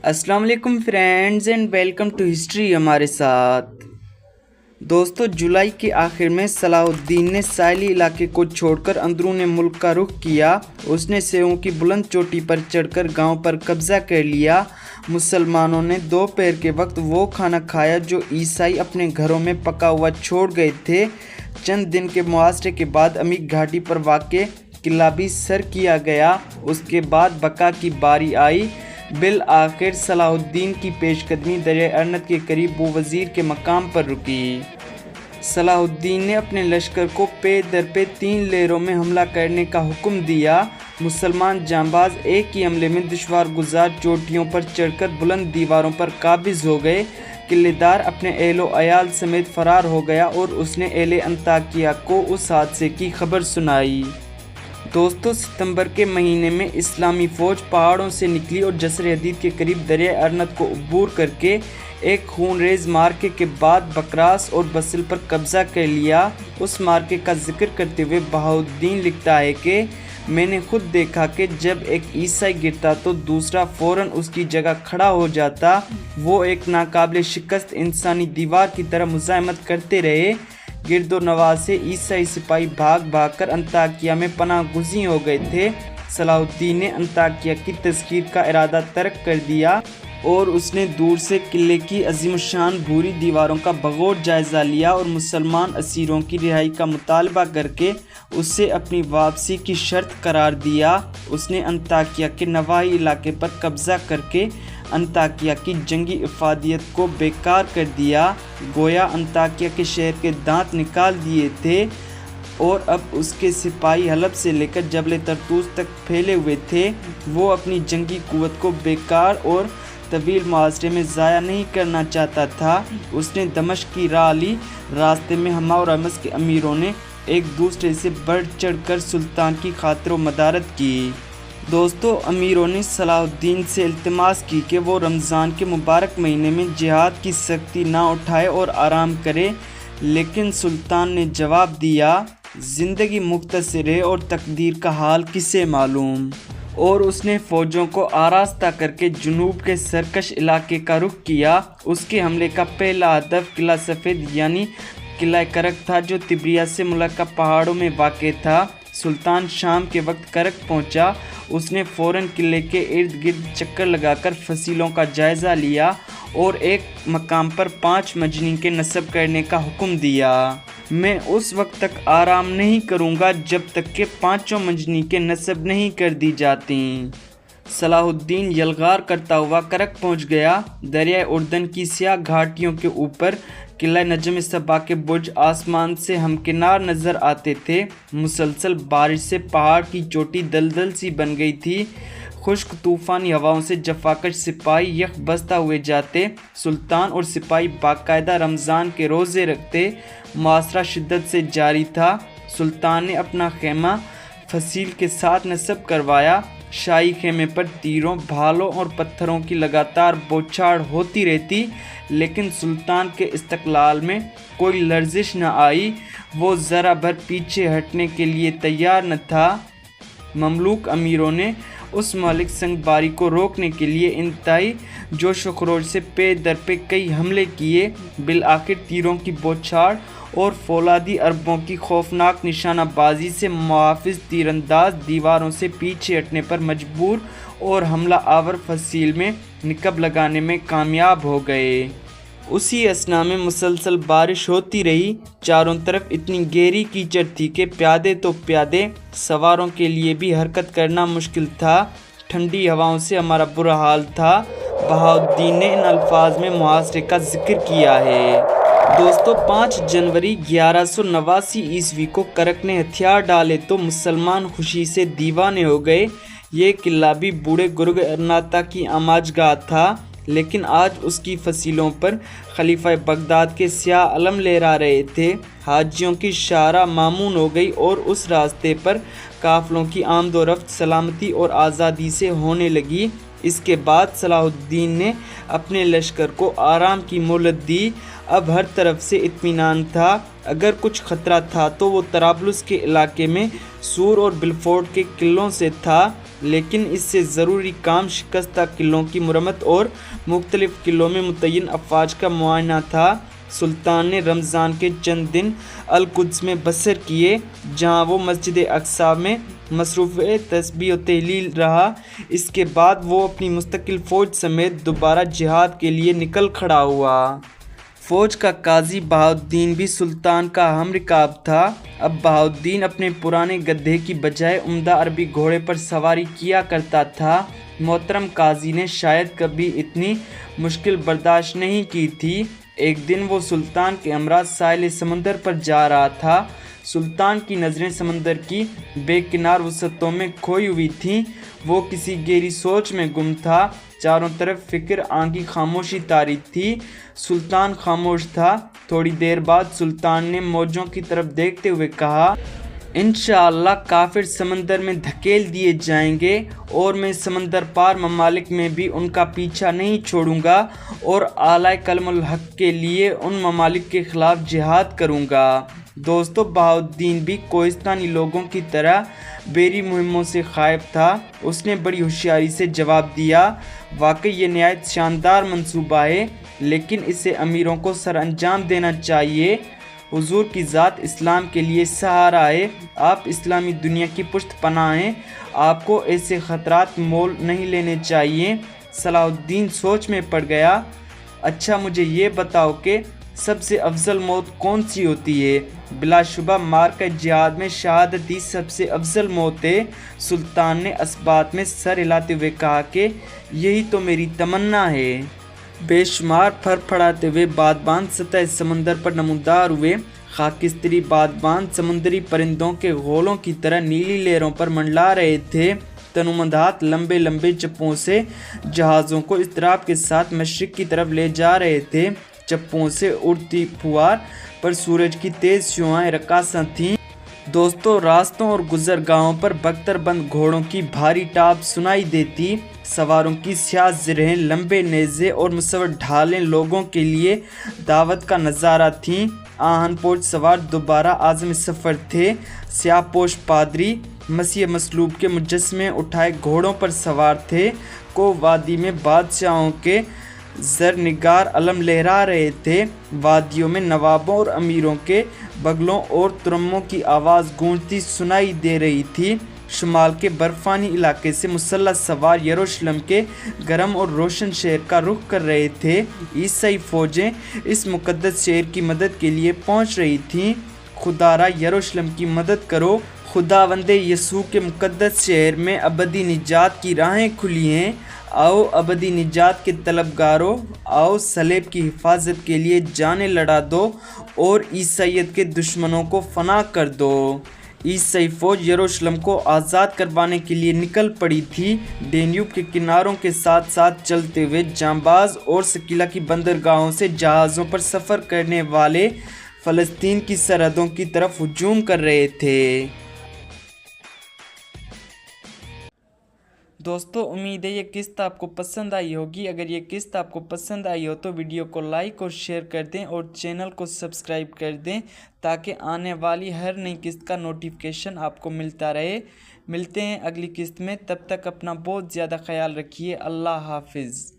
السلام علیکم friends and welcome to history ہمارے ساتھ دوستو، جولائی کے آخر میں صلاح الدین نے ساحلی علاقے کو چھوڑ کر اندرون ملک کا رخ کیا۔ اس نے سیروں کی بلند چوٹی پر چڑھ کر گاؤں پر قبضہ کر لیا۔ مسلمانوں نے دوپہر کے وقت وہ کھانا کھایا جو عیسائی اپنے گھروں میں پکا ہوا چھوڑ گئے تھے۔ چند دن کے محاصرے کے بعد عمیق گھاٹی پر واقع قلعہ بھی سر کیا گیا۔ اس کے بعد بقا کی باری آئی۔ بالآخر صلاح الدین کی پیش قدمی دریائے ارنت کے قریب بووزیر کے مقام پر رکی۔ صلاح الدین نے اپنے لشکر کو پے در پے 3 لہروں میں حملہ کرنے کا حکم دیا۔ مسلمان جانباز ایک ہی حملے میں دشوار گزار چوٹیوں پر چڑھ کر بلند دیواروں پر قابض ہو گئے۔ قلعے دار اپنے اہل و عیال سمیت فرار ہو گیا اور اس نے اہل انطاکیہ کو اس حادثے کی خبر سنائی۔ دوستو، ستمبر کے مہینے میں اسلامی فوج پہاڑوں سے نکلی اور جسر حدید کے قریب دریائے ارنت کو عبور کر کے ایک خون ریز مارکے کے بعد بکراس اور بسل پر قبضہ کر لیا۔ اس مارکے کا ذکر کرتے ہوئے بہاؤالدین لکھتا ہے کہ میں نے خود دیکھا کہ جب ایک عیسائی گرتا تو دوسرا فوراً اس کی جگہ کھڑا ہو جاتا۔ وہ ایک ناقابل شکست انسانی دیوار کی طرح مزاحمت کرتے رہے۔ گرد و نواح سے عیسائی سپاہی بھاگ بھاگ کر انطاکیہ میں پناہ گزین ہو گئے تھے۔ صلاح الدین نے انطاکیہ کی تسخیر کا ارادہ ترک کر دیا اور اس نے دور سے قلعے کی عظیم الشان بھوری دیواروں کا بغور جائزہ لیا اور مسلمان اسیروں کی رہائی کا مطالبہ کر کے اسے اپنی واپسی کی شرط قرار دیا۔ اس نے انطاکیہ کے نواحی علاقے پر قبضہ کر کے انطاکیہ کی جنگی افادیت کو بیکار کر دیا۔ گویا انطاکیہ کے شہر کے دانت نکال دیے تھے اور اب اس کے سپاہی حلب سے لے کر جبل طرطوس تک پھیلے ہوئے تھے۔ وہ اپنی جنگی قوت کو بیکار اور طویل محاصرے میں ضائع نہیں کرنا چاہتا تھا۔ اس نے دمشق کی راہ لی۔ راستے میں ہما اور رمس کے امیروں نے ایک دوسرے سے بڑھ چڑھ کر سلطان کی خاطر و مدارت کی۔ دوستو، امیروں نے صلاح الدین سے التماس کی کہ وہ رمضان کے مبارک مہینے میں جہاد کی سختی نہ اٹھائے اور آرام کرے، لیکن سلطان نے جواب دیا، زندگی مختصر ہے اور تقدیر کا حال کسے معلوم، اور اس نے فوجوں کو آراستہ کر کے جنوب کے سرکش علاقے کا رخ کیا۔ اس کے حملے کا پہلا ہدف قلعہ سفید یعنی قلعہ کرک تھا جو تبریز سے ملکہ پہاڑوں میں واقع تھا۔ سلطان شام کے وقت کرک پہنچا۔ اس نے فوراً قلعے کے ارد گرد چکر لگا کر فصیلوں کا جائزہ لیا اور ایک مقام پر 5 مجنی کے نصب کرنے کا حکم دیا۔ میں اس وقت تک آرام نہیں کروں گا جب تک کہ 5 مجنی کے نصب نہیں کر دی جاتی۔ صلاح الدین یلغار کرتا ہوا کرک پہنچ گیا۔ دریائے اردن کی سیاہ گھاٹیوں کے اوپر قلعہ نجم صبا کے برج آسمان سے ہمکنار نظر آتے تھے۔ مسلسل بارش سے پہاڑ کی چوٹی دلدل سی بن گئی تھی۔ خشک طوفانی ہواؤں سے جفاکش سپاہی یک بستہ ہوئے جاتے۔ سلطان اور سپاہی باقاعدہ رمضان کے روزے رکھتے۔ محاصرہ شدت سے جاری تھا۔ سلطان نے اپنا خیمہ فصیل کے ساتھ نصب کروایا۔ شاہی خیمے پر تیروں، بھالوں اور پتھروں کی لگاتار بوچھاڑ ہوتی رہتی، لیکن سلطان کے استقلال میں کوئی لرزش نہ آئی۔ وہ ذرا بھر پیچھے ہٹنے کے لیے تیار نہ تھا۔ مملوک امیروں نے اس مالک سنگ باری کو روکنے کے لیے انتہائی جوش و خروش سے پے در پے کئی حملے کیے۔ بالآخر تیروں کی بوچھاڑ اور فولادی اربوں کی خوفناک نشانہ بازی سے محافظ تیر انداز دیواروں سے پیچھے ہٹنے پر مجبور اور حملہ آور فصیل میں نقب لگانے میں کامیاب ہو گئے۔ اسی اثناء میں مسلسل بارش ہوتی رہی۔ چاروں طرف اتنی گہری کیچڑ تھی کہ پیادے تو پیادے، سواروں کے لیے بھی حرکت کرنا مشکل تھا۔ ٹھنڈی ہواؤں سے ہمارا برا حال تھا۔ بہاؤالدین نے ان الفاظ میں محاصرے کا ذکر کیا ہے۔ دوستو، 5 جنوری 1189 عیسوی کو کرک نے ہتھیار ڈالے تو مسلمان خوشی سے دیوانے ہو گئے۔ یہ قلعہ بھی بوڑھے گرگ ارناتا کی آماج گاہ تھا، لیکن آج اس کی فصیلوں پر خلیفہ بغداد کے سیاہ علم لہرا رہے تھے۔ حاجیوں کی شاہراہ مامون ہو گئی اور اس راستے پر قافلوں کی آمد و رفت سلامتی اور آزادی سے ہونے لگی۔ اس کے بعد صلاح الدین نے اپنے لشکر کو آرام کی مہلت دی۔ اب ہر طرف سے اطمینان تھا۔ اگر کچھ خطرہ تھا تو وہ طرابلس کے علاقے میں سور اور بلفورڈ کے قلعوں سے تھا، لیکن اس سے ضروری کام شکستہ قلعوں کی مرمت اور مختلف قلعوں میں متعین افواج کا معائنہ تھا۔ سلطان نے رمضان کے چند دن القدس میں بسر کیے، جہاں وہ مسجد اقصیٰ میں مصروف تسبیح و تہلیل رہا۔ اس کے بعد وہ اپنی مستقل فوج سمیت دوبارہ جہاد کے لیے نکل کھڑا ہوا۔ فوج کا قاضی بہاؤالدین بھی سلطان کا ہم رکاب تھا۔ اب بہاؤالدین اپنے پرانے گدھے کی بجائے عمدہ عربی گھوڑے پر سواری کیا کرتا تھا۔ محترم قاضی نے شاید کبھی اتنی مشکل برداشت نہیں کی تھی۔ ایک دن وہ سلطان کے ہمراہ ساحل سمندر پر جا رہا تھا۔ سلطان کی نظریں سمندر کی بے کنار وسعتوں میں کھوئی ہوئی تھیں۔ وہ کسی گہری سوچ میں گم تھا۔ چاروں طرف فکر آنگی خاموشی طاری تھی۔ سلطان خاموش تھا۔ تھوڑی دیر بعد سلطان نے موجوں کی طرف دیکھتے ہوئے کہا، انشاءاللہ کافر سمندر میں دھکیل دیے جائیں گے اور میں سمندر پار ممالک میں بھی ان کا پیچھا نہیں چھوڑوں گا اور اعلیٰ کلم الحق کے لیے ان ممالک کے خلاف جہاد کروں گا۔ دوستو، بہاؤالدین بھی کوہستانی لوگوں کی طرح بیری مہموں سے خائف تھا۔ اس نے بڑی ہوشیاری سے جواب دیا، واقعی یہ نہایت شاندار منصوبہ ہے، لیکن اسے امیروں کو سر انجام دینا چاہیے۔ حضور کی ذات اسلام کے لیے سہارا ہے۔ آپ اسلامی دنیا کی پشت پناہ ہیں۔ آپ کو ایسے خطرات مول نہیں لینے چاہیے۔ صلاح الدین سوچ میں پڑ گیا۔ اچھا مجھے یہ بتاؤ کہ سب سے افضل موت کون سی ہوتی ہے؟ بلا شبہ معرکہ جہاد میں شہادت ہی سب سے افضل موت ہے۔ سلطان نے اسبات میں سر ہلاتے ہوئے کہا کہ یہی تو میری تمنا ہے۔ بے شمار پھر پھڑاتے ہوئے بادبان سطح سمندر پر نمودار ہوئے۔ خاکستری بادبان سمندری پرندوں کے غولوں کی طرح نیلی لہروں پر منڈلا رہے تھے۔ تنومند ہاتھ لمبے لمبے چپوں سے جہازوں کو اضطراب کے ساتھ مشرق کی طرف لے جا رہے تھے۔ چپوں سے اڑتی پھوار پر سورج کی تیز شعاعیں رقاصاں تھیں۔ دوستوں، راستوں اور گزرگاہوں پر بختر بند گھوڑوں کی بھاری ٹاپ سنائی دیتی۔ سواروں کی سیاہ زرہیں، لمبے نیزے اور مصور ڈھالیں لوگوں کے لیے دعوت کا نظارہ تھیں۔ آہن پوش سوار دوبارہ عازم سفر تھے۔ سیاہ پوش پادری مسیح مصلوب کے مجسمے اٹھائے گھوڑوں پر سوار تھے۔ کو وادی میں بادشاہوں کے زرنگار علم لہرا رہے تھے۔ وادیوں میں نوابوں اور امیروں کے بگلوں اور ترموں کی آواز گونجتی سنائی دے رہی تھی۔ شمال کے برفانی علاقے سے مسلح سوار یروشلم کے گرم اور روشن شہر کا رخ کر رہے تھے۔ عیسائی فوجیں اس مقدس شہر کی مدد کے لیے پہنچ رہی تھیں۔ خدا را یروشلم کی مدد کرو۔ خداوند یسوع کے مقدس شہر میں ابدی نجات کی راہیں کھلی ہیں۔ آؤ ابدی نجات کے طلبگاروں، آؤ صلیب کی حفاظت کے لیے جانیں لڑا دو اور عیسائیت کے دشمنوں کو فنا کر دو۔ عیسائی فوج یروشلم کو آزاد کروانے کے لیے نکل پڑی تھی۔ ڈینیوب کے کناروں کے ساتھ ساتھ چلتے ہوئے جانباز اور سکیلا کی بندرگاہوں سے جہازوں پر سفر کرنے والے فلسطین کی سرحدوں کی طرف ہجوم کر رہے تھے۔ دوستو، امید ہے یہ قسط آپ کو پسند آئی ہوگی۔ اگر یہ قسط آپ کو پسند آئی ہو تو ویڈیو کو لائک اور شیئر کر دیں اور چینل کو سبسکرائب کر دیں تاکہ آنے والی ہر نئی قسط کا نوٹیفیکیشن آپ کو ملتا رہے۔ ملتے ہیں اگلی قسط میں، تب تک اپنا بہت زیادہ خیال رکھیے۔ اللہ حافظ۔